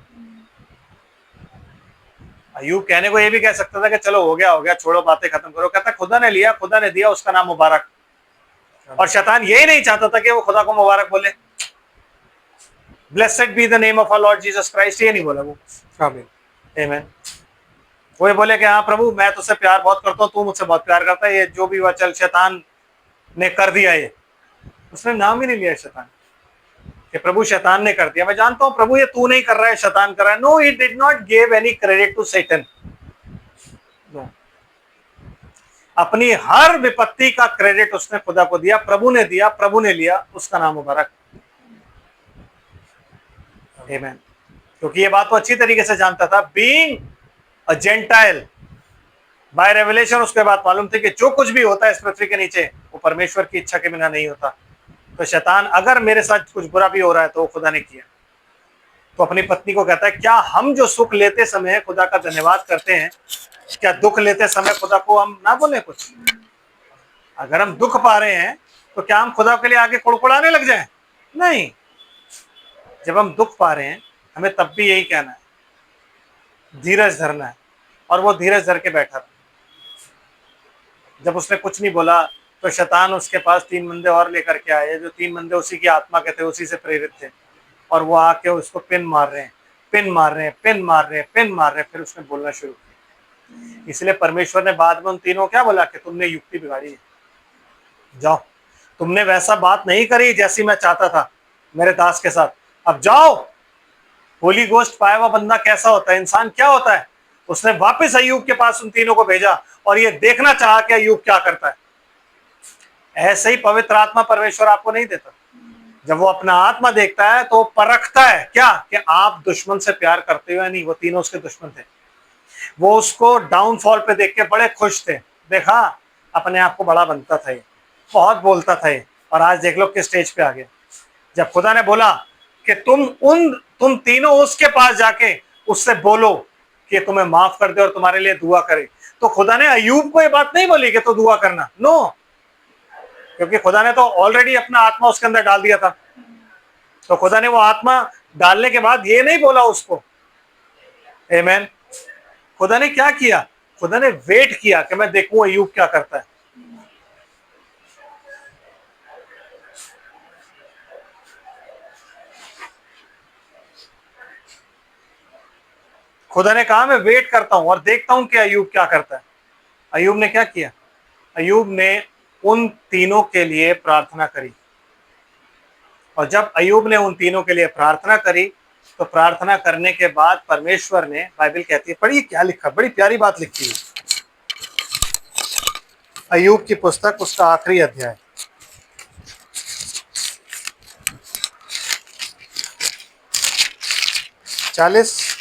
अयूब कहने को ये भी कह सकता था कि चलो हो गया छोड़ो बातें खत्म करो, कहता खुदा ने लिया खुदा ने दिया, उसका नाम मुबारक। और शैतान यही नहीं चाहता था कि वो खुदा को मुबारक बोले, blessed be the name of our Lord Jesus Christ, ये नहीं बोला वो। आमीन। आमीन। वो ये बोले कि हाँ प्रभु मैं तुझसे प्यार बहुत करता हूँ, तू मुझसे बहुत प्यार करता है, ये जो भी हुआ चल शैतान ने कर दिया, ये उसने नाम ही नहीं लिया शैतान कि प्रभु शैतान ने कर दिया। मैं जानता हूं प्रभु ये तू नहीं कर रहा है, शैतान कर रहा है। No, he did not give any credit to Satan. अपनी हर विपत्ति का क्रेडिट उसने खुदा को दिया, प्रभु ने दिया, प्रभु ने लिया, उसका नाम मुबारक। आमीन। क्योंकि ये बात तो अच्छी तरीके से जानता था, being a gentile by revelation, उसके बाद मालूम थी कि जो कुछ भी होता है इस पृथ्वी के नीचे वो परमेश्वर की इच्छा के बिना नहीं होता। तो शैतान अगर मेरे साथ कुछ बुरा भी हो रहा है तो वो खुदा ने किया। तो अपनी पत्नी को कहता है क्या हम जो सुख लेते समय खुदा का धन्यवाद करते हैं, क्या दुख लेते समय खुदा को हम ना बोले कुछ? अगर हम दुख पा रहे हैं तो क्या हम खुदा के लिए आगे कुड़कुड़ाने लग जाएं? नहीं, जब हम दुख पा रहे हैं हमें तब भी यही कहना है, धीरज धरना है। और वो धीरज धर के बैठा था। जब उसने कुछ नहीं बोला तो शैतान उसके पास 3 बंदे और लेकर के आए, जो 3 बंदे उसी की आत्मा के थे, उसी से प्रेरित थे। और वो आके उसको पिन मार रहे हैं, पिन मार रहे हैं, पिन मार रहे हैं, पिन मार रहे हैं। फिर उसने बोलना शुरू किया। इसलिए परमेश्वर ने बाद में उन तीनों क्या बोला कि तुमने युक्ति बिगाड़ी है, जाओ, तुमने वैसा बात नहीं करी जैसी मैं चाहता था मेरे दास के साथ, अब जाओ। होली गोस्ट पाया हुआ बंदा कैसा होता है, इंसान क्या होता है? उसने वापस अय्यूब के पास उन तीनों को भेजा और ये देखना चाहा कि अय्यूब क्या करता है। ऐसे ही पवित्र आत्मा परमेश्वर आपको नहीं देता। जब वो अपना आत्मा देखता है तो परखता है क्या कि आप दुश्मन से प्यार करते हो या नहीं। वो तीनों उसके दुश्मन थे। वो उसको डाउनफॉल पे देख के बड़े खुश थे। देखा, अपने आप को बड़ा बनता था, ये बहुत बोलता था ये, और आज देख लो किस स्टेज पे आ गया। जब खुदा ने बोला कि तुम तीनों उसके पास जाके उससे बोलो कि तुम्हें माफ कर दे और तुम्हारे लिए दुआ करे, तो खुदा ने अय्यूब को ये बात नहीं बोली कि तो दुआ करना, नो, क्योंकि खुदा ने तो ऑलरेडी अपना आत्मा उसके अंदर डाल दिया था। तो खुदा ने वो आत्मा डालने के बाद ये नहीं बोला उसको। आमीन। खुदा ने क्या किया? खुदा ने वेट किया कि मैं देखूं अय्यूब क्या करता है। खुदा ने कहा मैं वेट करता हूं और देखता हूं कि अय्यूब क्या करता है। अय्यूब ने क्या किया? अय्यूब ने उन तीनों के लिए प्रार्थना करी। और जब अय्यूब ने उन तीनों के लिए प्रार्थना करी तो प्रार्थना करने के बाद परमेश्वर ने, बाइबल कहती है, पढ़िए क्या लिखा, बड़ी प्यारी बात लिखी है। अय्यूब की पुस्तक, उसका आखिरी अध्याय, चालीस,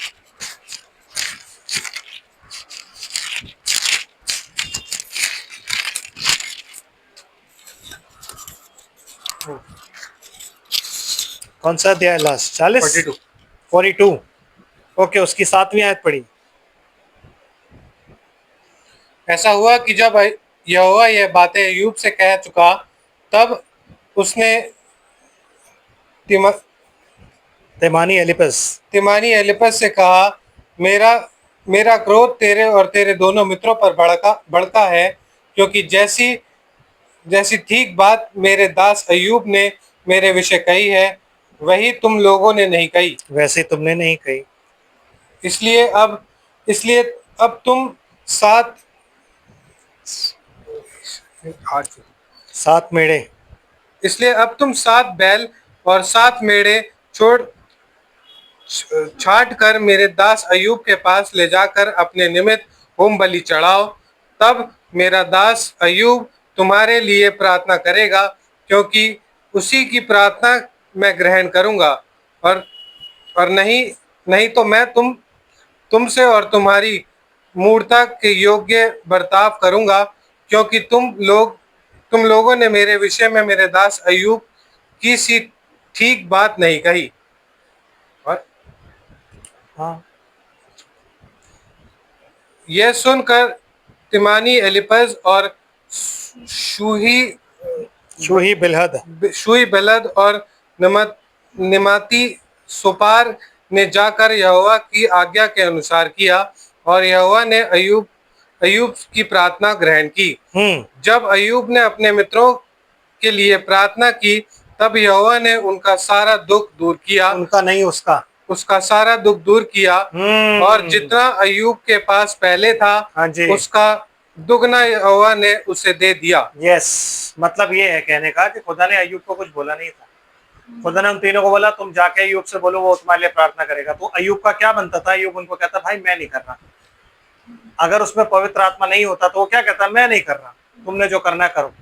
कौन सा अध्याय? लास्ट 40, 42। ओके, उसकी 7वीं आयत पढ़ी। ऐसा हुआ कि जब यहोवा यह बातें अय्यूब से कह चुका, तब उसने तेमानी एलिपस से कहा, मेरा मेरा क्रोध तेरे और तेरे दोनों मित्रों पर भड़का है, क्योंकि जैसी जैसी ठीक बात मेरे दास अय्यूब ने मेरे विषय कही है, वही तुम लोगों ने नहीं कही। वैसे तुमने नहीं कही। इसलिए अब तुम 7 मेढ़े, इसलिए अब तुम 7 बैल और 7 मेढ़े छाट कर मेरे दास अय्यूब के पास ले जाकर अपने निमित्त होम बलि चढ़ाओ। तब मेरा दास अय्यूब तुम्हारे लिए प्रार्थना करेगा, क्योंकि उसी की प्रार्थना मैं ग्रहण करूंगा, और नहीं तो मैं तुमसे और तुम्हारी मूर्ता के योग्य बर्ताव करूंगा, क्योंकि तुम लोगों ने मेरे विषय में मेरे दास अय्यूब की सी ठीक बात नहीं कही। और हाँ, यह सुनकर तिमानी एलिपज और शूही बिलहद और निमाती सोपार ने जाकर यहोवा की आज्ञा के अनुसार किया। और यहोवा ने अय्यूब अय्यूब की प्रार्थना ग्रहण की। जब अय्यूब ने अपने मित्रों के लिए प्रार्थना की, तब यहोवा ने उनका सारा दुख दूर किया, उनका नहीं, उसका सारा दुख दूर किया, और जितना अय्यूब के पास पहले था, हाँ जी, उसका दुगना यहोवा ने उसे दे दिया। यस, मतलब ये है कहने का कि खुदा ने अय्यूब को कुछ बोला नहीं था। खुदा ने उन तीनों को बोला तुम जाके अय्यूब से बोलो, वो तुम्हारे लिए प्रार्थना करेगा। तो अय्यूब का क्या बनता था? अय्यूब उनको कहता भाई मैं नहीं कर रहा। अगर उसमें पवित्र आत्मा नहीं होता तो वो क्या कहता? मैं नहीं कर रहा, तुमने जो करना करो।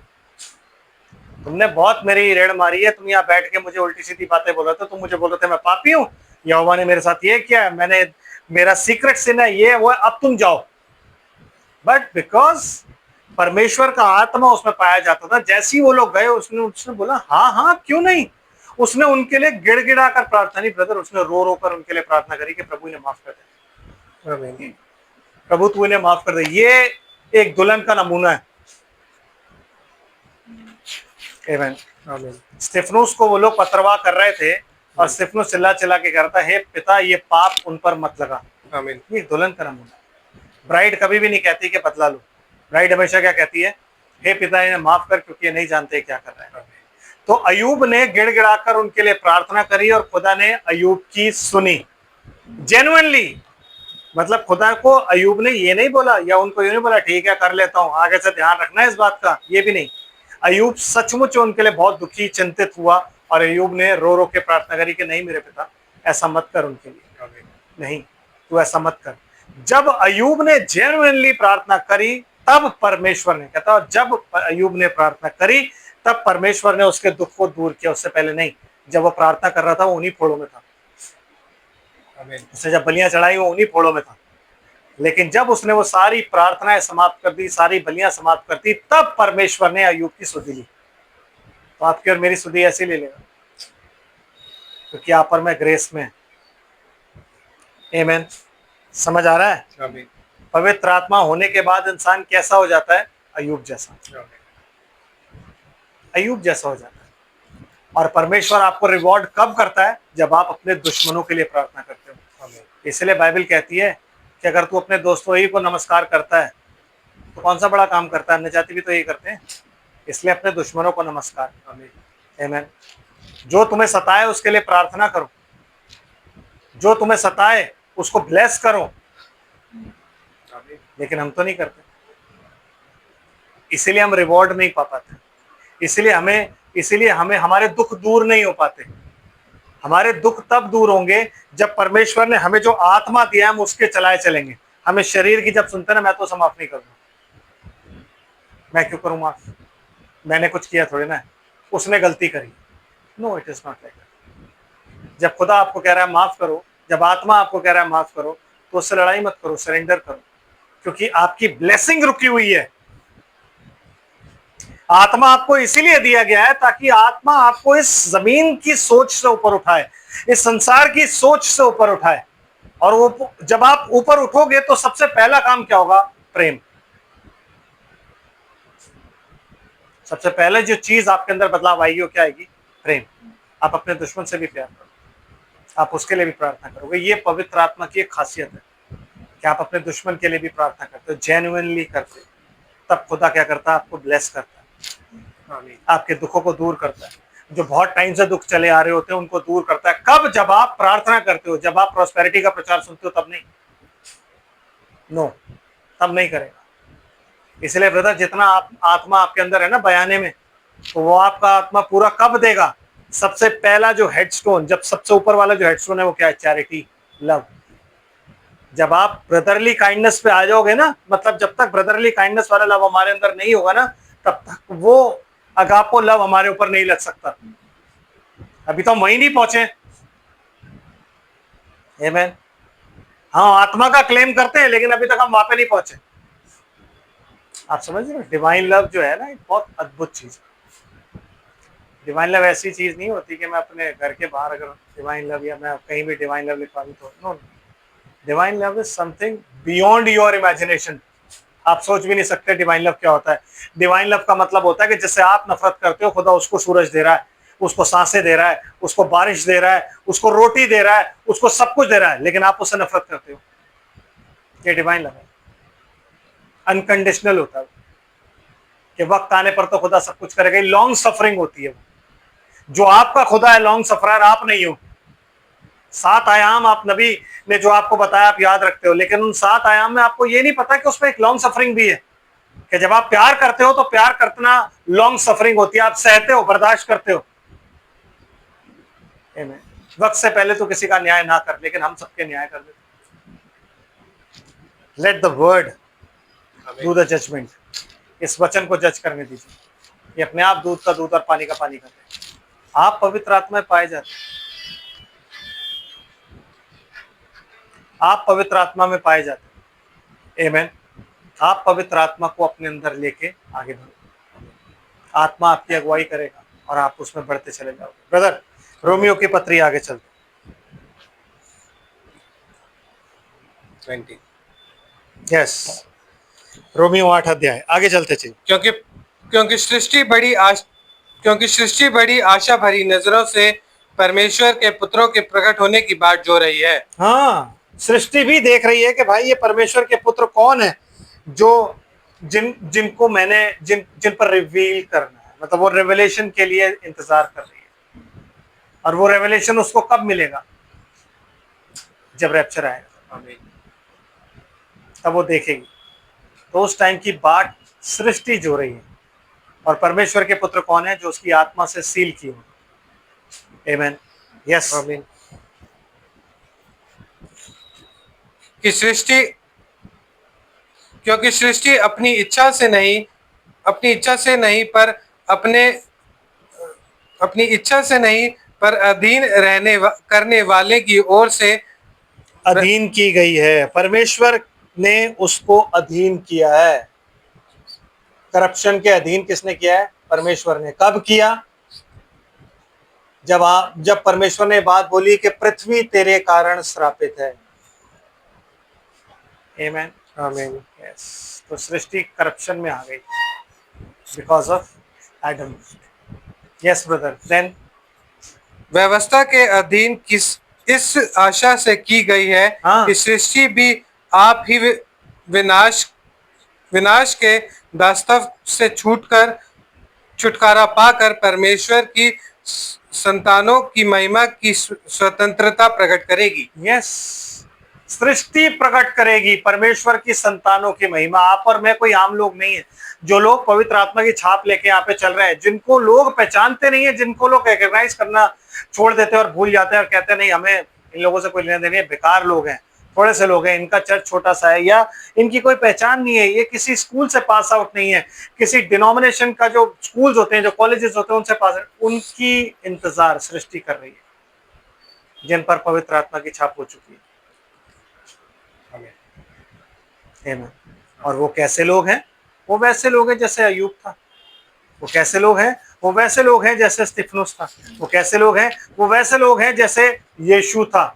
तुमने बहुत मेरी रेड़ मारी है, तुम यहाँ बैठ के मुझे उल्टी सीधी बातें बोल रहे थे, तुम मुझे बोल रहे थे मैं पापी हूँ, यहोवा ने मेरे साथ ये किया, मैंने मेरा सीक्रेट सिन है ये वो, अब तुम जाओ। बट बिकॉज परमेश्वर का आत्मा उसमें पाया जाता था, जैसे ही वो लोग गए उसने बोला हाँ हाँ क्यों नहीं। उसने उनके लिए गिड़गिड़ा कर प्रार्थना नहीं ब्रदर, उसने रो रो कर उनके लिए प्रार्थना करी कि प्रभु ने माफ कर दे, प्रभु तू इन्हें माफ कर दे। ये एक दुल्हन का नमूना है। आमीन। स्तिफनुस को वो लोग पथरवाह कर रहे थे और स्तिफनुस चिल्ला चिल्ला के कह रहा था हे पिता ये पाप उन पर मत लगा। आमीन। ये दुल्हन का नमूना है। ब्राइड कभी भी नहीं कहती कि बदला लो, ब्राइड हमेशा क्या कहती है? हे पिता इन्हें माफ कर क्योंकि ये नहीं जानते क्या कर रहे हैं। तो अय्यूब ने गिड़गिड़ाकर उनके लिए प्रार्थना करी और खुदा ने अय्यूब की सुनी जेन्युइनली। मतलब खुदा को अय्यूब ने ये नहीं बोला या उनको ये नहीं बोला ठीक है कर लेता हूं, आगे से ध्यान रखना है इस बात का, ये भी नहीं। अय्यूब सचमुच उनके लिए बहुत दुखी चिंतित हुआ और अय्यूब ने रो रो के प्रार्थना करी कि नहीं मेरे पिता ऐसा मत कर उनके लिए, नहीं तू ऐसा मत कर। जब अय्यूब ने जेन्युइनली प्रार्थना करी तब परमेश्वर ने कहता, और जब अय्यूब ने प्रार्थना करी तब परमेश्वर ने उसके दुख को दूर किया, उससे पहले नहीं। जब वो प्रार्थना कर रहा था वो उन्हीं फोड़ों में था, उसने जब बलियां चढ़ाई वो उन्हीं फोड़ों में था। लेकिन जब उसने वो सारी प्रार्थनाएं समाप्त कर दी, सारी बलियां समाप्त कर दी, तब परमेश्वर ने अय्यूब की सुधि ली। तो आपकी और मेरी सुधि ऐसे ले लेगा क्योंकि आप और मैं ग्रेस में। आमीन। समझ आ रहा है? पवित्र आत्मा होने के बाद इंसान कैसा हो जाता है? अय्यूब जैसा, अय्यूब जैसा हो जाता है। और परमेश्वर आपको रिवॉर्ड कब करता है? जब आप अपने दुश्मनों के लिए प्रार्थना करते हो। इसलिए बाइबल कहती है कि अगर तू अपने दोस्तों ही को नमस्कार करता है तो कौन सा बड़ा काम करता है? अन्य जाति भी तो यही करते हैं। इसलिए अपने दुश्मनों को नमस्कार। आमीन। जो तुम्हें सताए उसके लिए प्रार्थना करो, जो तुम्हें सताए उसको ब्लेस करो। लेकिन हम तो नहीं करते, इसीलिए हम रिवॉर्ड नहीं पा पाते, इसीलिए हमें हमारे दुख दूर नहीं हो पाते। हमारे दुख तब दूर होंगे जब परमेश्वर ने हमें जो आत्मा दिया है हम उसके चलाए चलेंगे। हमें शरीर की जब सुनते ना मैं तो उसे माफ नहीं करूंगा, मैं क्यों करूं माफ, मैंने कुछ किया थोड़ी ना, उसने गलती करी। No it is not like. जब खुदा आपको कह रहा है माफ करो, जब आत्मा आपको कह रहा है माफ करो, तो उससे लड़ाई मत करो, सरेंडर करो, क्योंकि आपकी ब्लेसिंग रुकी हुई है। आत्मा आपको इसीलिए दिया गया है ताकि आत्मा आपको इस जमीन की सोच से ऊपर उठाए, इस संसार की सोच से ऊपर उठाए। और वो जब आप ऊपर उठोगे तो सबसे पहला काम क्या होगा? प्रेम। सबसे पहले जो चीज आपके अंदर बदलाव आएगी वो क्या आएगी? प्रेम। आप अपने दुश्मन से भी प्यार करो, आप उसके लिए भी प्रार्थना करोगे। ये पवित्र आत्मा की एक खासियत है कि आप अपने दुश्मन के लिए भी प्रार्थना करते हो, जेन्युइनली करते हो। तब खुदा क्या करता है? आपको ब्लेस करता है, आपके दुखों को दूर करता है। जो बहुत टाइम से दुख चले आ रहे होते हैं उनको दूर करता है। कब? जब आप प्रार्थना करते हो, जब आप प्रॉस्पेरिटी का प्रचार सुनते हो तब नहीं, नो तब नहीं करेगा। इसलिए ब्रदर जितना आत्मा आपके अंदर है ना बयाने में, तो वो आपका आत्मा पूरा कब देगा? सबसे पहला जो हेडस्टोन, जब सबसे ऊपर वाला जो हेडस्टोन है वो क्या है? Charity, love. जब आप ब्रदरली काइंडनेस पे आ जाओगे ना, मतलब जब तक ब्रदरली काइंडनेस वाला लव हमारे अंदर नहीं होगा ना, तब तक वो अगापो लव हमारे ऊपर नहीं लग सकता। अभी तो हम वहीं नहीं पहुंचे। आमीन। हाँ आत्मा का क्लेम करते हैं लेकिन अभी तक हम वहां पे नहीं पहुंचे। आप समझ रहे हो? डिवाइन लव जो है ना एक बहुत अद्भुत चीज है। डिवाइन लव ऐसी चीज नहीं होती कि मैं अपने घर के बाहर अगर डिवाइन लव या मैं कहीं भी डिवाइन लव लिखवा दूं तो no. Divine love is something beyond your imagination. आप सोच भी नहीं सकते डिवाइन लव क्या होता है। डिवाइन लव का मतलब होता है कि जिससे आप नफरत करते हो खुदा उसको सूरज दे रहा है, उसको सांसें दे रहा है, उसको बारिश दे रहा है, उसको रोटी दे रहा है, उसको सब कुछ दे रहा है, लेकिन आप उससे नफरत करते हो। ये डिवाइन लव है, अनकंडीशनल होता है कि वक्त आने पर तो खुदा सब कुछ करेगा। लॉन्ग सफरिंग होती है वो। जो आपका खुदा है लॉन्ग सफरर, आप नहीं हो। 7 आयाम आप नबी ने जो आपको बताया आप याद रखते हो, लेकिन उन 7 आयाम में आपको ये नहीं पता कि उसमें एक लॉन्ग सफरिंग भी है, कि जब आप प्यार करते हो तो प्यार करना लॉन्ग सफरिंग होती है। आप सहते हो, बर्दाश्त करते हो। Amen। वक्त से पहले तो किसी का न्याय ना कर, लेकिन हम सबके न्याय कर देते। Let the word do the judgment. इस वचन को जज करने दीजिए। ये अपने आप दूध का दूध और पानी का पानी करते हैं। आप पवित्र आत्मा में पाए जाते हैं, आप पवित्र आत्मा में पाए जाते हैं। आमेन। आप पवित्र आत्मा को अपने अंदर लेके आगे बढ़ो, आत्मा आपकी अगुवाई करेगा और आप उसमें बढ़ते चले जाओगे। ब्रदर, रोमियो की पत्री आगे चलते। 20। यस, रोमियो 8 अध्याय, आगे चलते चलिए। क्योंकि क्योंकि सृष्टि बड़ी आशा भरी नजरों से परमेश्वर के पुत्रों के प्रकट होने की बाट जो रही है। हाँ, सृष्टि भी देख रही है कि भाई ये परमेश्वर के पुत्र कौन है, जो जिनको मैंने जिन पर रिवील करना है, मतलब वो रेवलेशन के लिए इंतजार कर रही है। और वो रेवलेशन उसको कब मिलेगा? जब रैप्चर आएगा, तब वो देखेगी। तो उस टाइम की बाट सृष्टि जो रही है। और परमेश्वर के पुत्र कौन है? जो उसकी आत्मा से सील की हो। आमेन। यस। आमीन। कि सृष्टि क्योंकि सृष्टि अपनी इच्छा से नहीं पर अधीन करने वाले की ओर से अधीन की गई है। परमेश्वर ने उसको अधीन किया है। करप्शन के अधीन किसने किया है? परमेश्वर ने। कब किया? जब परमेश्वर ने बात बोली कि पृथ्वी तेरे कारण श्रापित है। आमीन। आमीन। यस। तो सृष्टि करप्शन में आ गई because of Adam. Yes brother. Then व्यवस्था के अधीन इस आशा से की गई है हाँ। कि सृष्टि भी आप ही विनाश के दास्तव से छुटकारा पाकर परमेश्वर की संतानों की महिमा की स्वतंत्रता प्रकट करेगी। यस, सृष्टि प्रकट करेगी परमेश्वर की संतानों की महिमा। आप और मैं कोई आम लोग नहीं है। जो लोग पवित्र आत्मा की छाप लेके यहाँ पे चल रहे हैं, जिनको लोग पहचानते नहीं है, जिनको लोग रिकॉग्नाइज करना छोड़ देते हैं और भूल जाते हैं और कहते हैं नहीं, हमें इन लोगों से कोई लेना देना है, बेकार लोग हैं, थोड़े से लोग हैं, इनका चर्च छोटा सा है, या इनकी कोई पहचान नहीं है, ये किसी स्कूल से पास आउट नहीं है, किसी डिनोमिनेशन का जो स्कूल्स होते हैं, जो कॉलेजेस होते हैं, उनसे पास आउट, उनकी इंतजार सृष्टि कर रही है, जिन पर पवित्र आत्मा की छाप हो चुकी है। आमीन। और वो कैसे लोग हैं? वो वैसे लोग हैं जैसे अयूब था। वो कैसे लोग हैं? वो वैसे लोग हैं जैसे स्तिफनुस था। वो कैसे लोग हैं? वो वैसे लोग हैं जैसे यीशु था,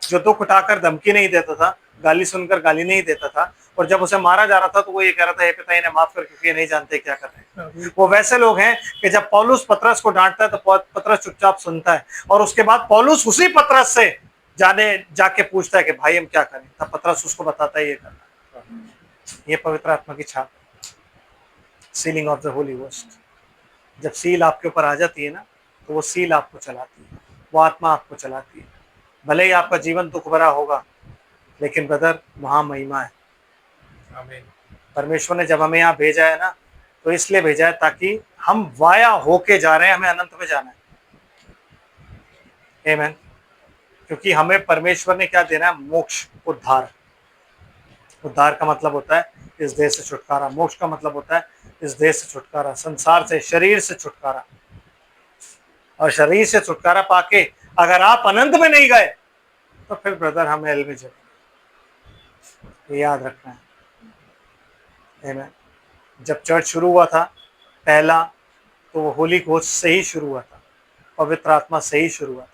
जो दुख उठाकर धमकी नहीं देता था, गाली सुनकर गाली नहीं देता था, और जब उसे मारा जा रहा था तो वो ये कह रहा था, हे पिता इन्हें माफ कर, क्योंकि ये नहीं जानते क्या कर रहे हैं। वो वैसे लोग हैं कि जब पौलुस पतरस को डांटता है तो पतरस चुपचाप सुनता है, और उसके बाद पौलुस उसी पतरस से जाके पूछता है कि भाई हम क्या करें, तब पतरस उसको बताता है ये करना। ये पवित्र आत्मा की छाप, ceiling of the Holi ghost. जब सील आपके ऊपर आ जाती है ना, तो वो सील आपको चलाती है, वो आत्मा आपको चलाती है। भले ही आपका जीवन दुख भरा होगा, लेकिन ब्रदर वहां महिमा है। आमीन। परमेश्वर ने जब हमें यहाँ भेजा है ना, तो इसलिए भेजा है ताकि हम वाया होके जा रहे हैं, हमें अनंत में जाना है। आमीन। क्योंकि हमें परमेश्वर ने क्या देना है? मोक्ष, उद्धार। उद्धार का मतलब होता है इस देह से छुटकारा। मोक्ष का मतलब होता है इस देह से छुटकारा, संसार से, शरीर से छुटकारा। और शरीर से छुटकारा पाके अगर आप अनंत में नहीं गए, तो फिर ब्रदर हम हेल में चले। याद रखना है। आमीन। जब चर्च शुरू हुआ था पहला, तो वो होली घोष से ही शुरू हुआ था, पवित्र आत्मा से ही शुरू हुआ था।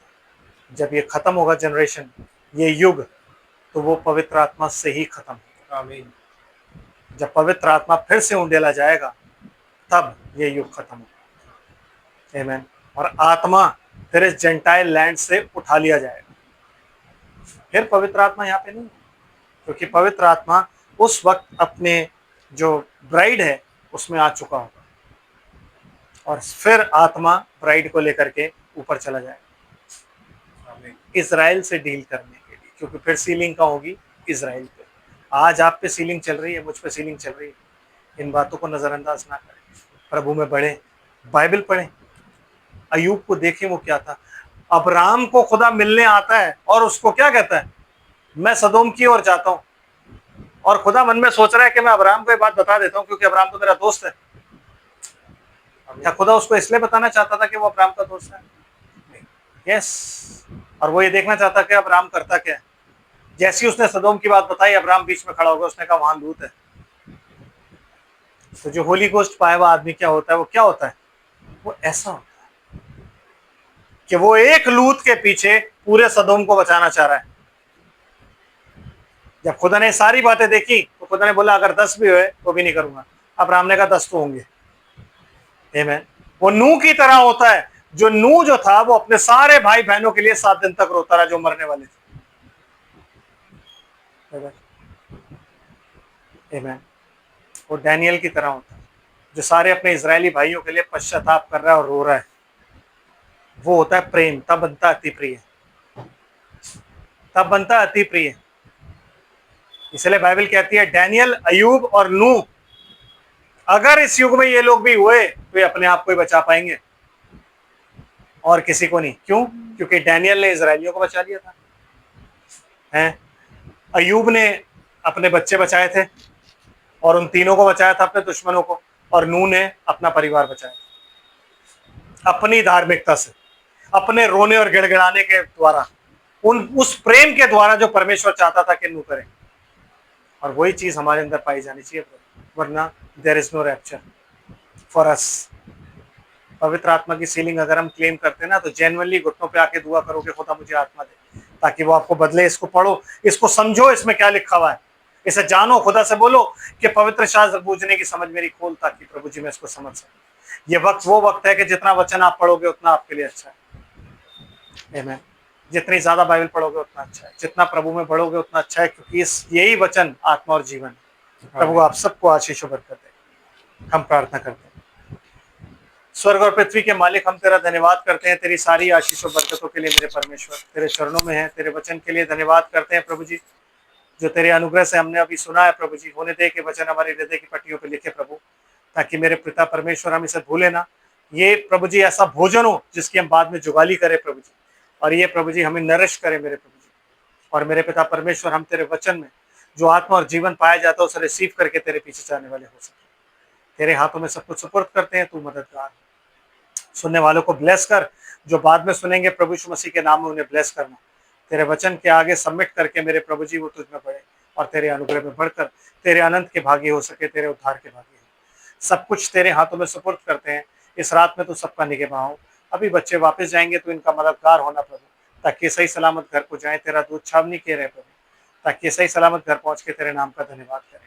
जब ये खत्म होगा जनरेशन, ये युग, तो वो पवित्र आत्मा से ही खत्म होगा। आमीन। जब पवित्र आत्मा फिर से उंडेला जाएगा, तब ये युग खत्म होगा। आमीन। और आत्मा फिर इस जेंटाइल लैंड से उठा लिया जाएगा। फिर पवित्र आत्मा यहाँ पे नहीं, क्योंकि पवित्र आत्मा उस वक्त अपने जो ब्राइड है उसमें आ चुका होगा और फिर आत्मा ब्राइड को लेकर के ऊपर चला जाएगा इजराइल से डील करने के लिए, क्योंकि फिर सीलिंग का होगी इजराइल पे। आज आप पे सीलिंग चल रही है, मुझ पे सीलिंग चल रही है। इन बातों को नजरअंदाज ना करें, प्रभु में बढ़े, बाइबल पढ़ें। अयूब को देखें वो क्या था। अब्राहम को खुदा मिलने आता है और उसको क्या कहता है, मैं सदोम की ओर जाता हूं। और खुदा मन में सोच रहा है कि मैं अब्राहम को ये बात बता देता हूं क्योंकि अब्राहम तो मेरा दोस्त है। क्या खुदा उसको इसलिए बताना चाहता था कि वो अब्राहम का दोस्त है? यस। और वो ये देखना चाहता कि अब्राहम करता क्या है। जैसी उसने सदोम की बात बताई, अब्राहम बीच में खड़ा होगा, उसने कहा वहां लूत है। तो जो होली गोस्ट पाया हुआ आदमी क्या होता है, वो क्या होता है, वो ऐसा होता है कि वो एक लूत के पीछे पूरे सदोम को बचाना चाह रहा है। जब खुदा ने सारी बातें देखी तो खुदा ने बोला अगर 10 भी हुए तो भी नहीं करूंगा। अब्राहम ने कहा 10 तो होंगे। आमीन। वो नूह की तरह होता है, जो नूह जो था वो अपने सारे भाई बहनों के लिए 7 दिन तक रोता रहा जो मरने वाले थे। आमीन। वो डैनियल की तरह होता है जो सारे अपने इजरायली भाइयों के लिए पश्चाताप कर रहा है और रो रहा है। वो होता है प्रेम, तब बनता अति प्रिय, तब बनता अति प्रिय। इसलिए बाइबल कहती है डैनियल, अयूब और नूह, अगर इस युग में ये लोग भी हुए तो ये अपने आप को ही बचा पाएंगे और किसी को नहीं। क्यों? क्योंकि डैनियल ने इजरायलियों को बचा लिया था, हैं? अयूब ने अपने बच्चे बचाए थे और उन तीनों को बचाया था अपने दुश्मनों को, और नूह ने अपना परिवार बचाया अपनी धार्मिकता से, अपने रोने और गिड़गिड़ाने के द्वारा, उस प्रेम के द्वारा जो परमेश्वर चाहता था कि नूह करे। और वही चीज हमारे अंदर पाई जानी चाहिए, वरना there is no rapture for us. पवित्र आत्मा की सीलिंग अगर हम क्लेम करते हैं ना, तो जेन्युइनली घुटनों पे आके दुआ करो कि खुदा मुझे आत्मा दे, ताकि वो आपको बदले। इसको पढ़ो, इसको समझो, इसमें क्या लिखा हुआ है, इसे जानो। खुदा से बोलो कि पवित्र शास्त्र बूझने की समझ मेरी खोल, ताकि प्रभु जी मैं इसको समझ सकूं। ये वक्त वो वक्त है कि जितना वचन आप पढ़ोगे उतना आपके लिए अच्छा है। आमीन। जितनी ज्यादा बाइबल पढ़ोगे उतना अच्छा है, जितना प्रभु में बढ़ोगे उतना अच्छा है, क्योंकि इस यही वचन आत्मा और जीवन है। प्रभु आप सबको आशीष और बरकत दे। हम प्रार्थना करते हैं। स्वर्ग और पृथ्वी के मालिक, हम तेरा धन्यवाद करते हैं तेरी सारी आशीष और बरकतों के लिए। मेरे परमेश्वर तेरे चरणों में है, तेरे वचन के लिए धन्यवाद करते हैं प्रभु जी, जो तेरे अनुग्रह से हमने अभी सुना है प्रभु जी। होने दे के वचन हमारे हृदय की पट्टियों पर लिखे प्रभु, ताकि मेरे पिता परमेश्वर हम इसे भूले ना। ये प्रभु जी ऐसा भोजन हो जिसकी हम बाद में जुगाली करें प्रभु जी, और ये प्रभु जी हमें नरिश करे मेरे प्रभु जी। और मेरे पिता परमेश्वर हम तेरे वचन में जो आत्मा और जीवन पाया जाता है उसे रिसीव करके तेरे पीछे जाने वाले हो सके। तेरे हाथों में सब कुछ सुपुर्द करते हैं, तू मददगार। सुनने वालों को ब्लेस कर, जो बाद में सुनेंगे प्रभु यीशु मसीह के नाम में उन्हें ब्लेस करना। तेरे वचन के आगे सबमिट करके मेरे प्रभु जी वो तुझ में बढ़े और तेरे अनुग्रह में बढ़कर तेरे अनंत के भागी हो सके, तेरे उद्धार के भागी हो। सब कुछ तेरे हाथों में सुपुर्द करते हैं। इस रात में तू सबका निगहबान हो। अभी बच्चे वापस जाएंगे तो इनका मददगार होना प्रभु, ताकि सही सलामत घर को जाए। तेरा दूध छावनी किए रहे प्रभु, ताकि सही सलामत घर पहुंच के तेरे नाम का धन्यवाद करें।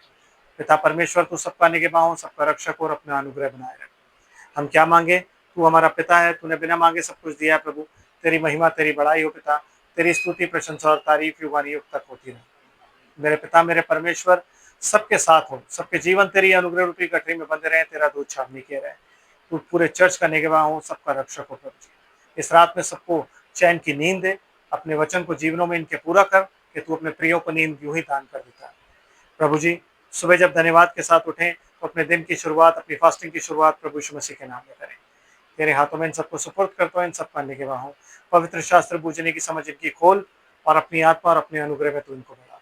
पिता परमेश्वर तू सबका निगहबान हो, सबका रक्षक और अपना अनुग्रह बनाए रख। हम क्या मांगे, तू हमारा पिता है, तूने बिना मांगे सब कुछ दिया है प्रभु। तेरी महिमा तेरी बड़ाई हो पिता, तेरी स्तुति प्रशंसा और तारीफ युगानी युग तक होती रहे। मेरे पिता मेरे परमेश्वर सबके साथ हो, सबके जीवन तेरी अनुग्रह रूपी गठरी में बंधे रहे, तेरा दूध छावनी किए रहे। तू पूरे चर्च का निगहबान हो, सबका रक्षक हो प्रभु जी। इस रात में सबको चैन की नींद दे, अपने वचन को जीवनों में इनके पूरा कर, कि तू अपने प्रियो को नींद यूं ही दान कर देता है प्रभु जी। सुबह जब धन्यवाद के साथ उठें तो अपने दिन की शुरुआत, अपनी फास्टिंग की शुरुआत प्रभु यीशु मसीह के नाम में करें। तेरे हाथों में इन सबको सुपुर्द करता हूं, इन सबका निगहबान हो। पवित्र शास्त्र बूझने की समझ इनकी खोल, और अपनी आत्मा और अपने अनुग्रह में तू इनको बढ़ा।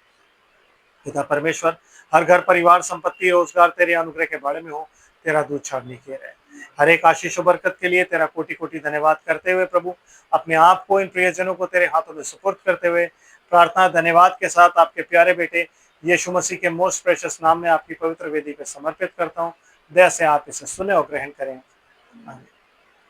पिता परमेश्वर हर घर परिवार संपत्ति रोजगार तेरे अनुग्रह के बारे में हो, तेरा दूध छावनी किए रहे। हर एक आशीष और बरकत के लिए तेरा कोटि कोटि धन्यवाद करते हुए प्रभु, अपने आप को इन प्रियजनों को तेरे हाथों में सुपुर्द करते हुए प्रार्थना धन्यवाद के साथ आपके प्यारे बेटे यीशु मसीह के मोस्ट प्रेशियस नाम में आपकी पवित्र वेदी पर समर्पित करता हूँ। दया से आप इसे सुने और ग्रहण करें। आमीन।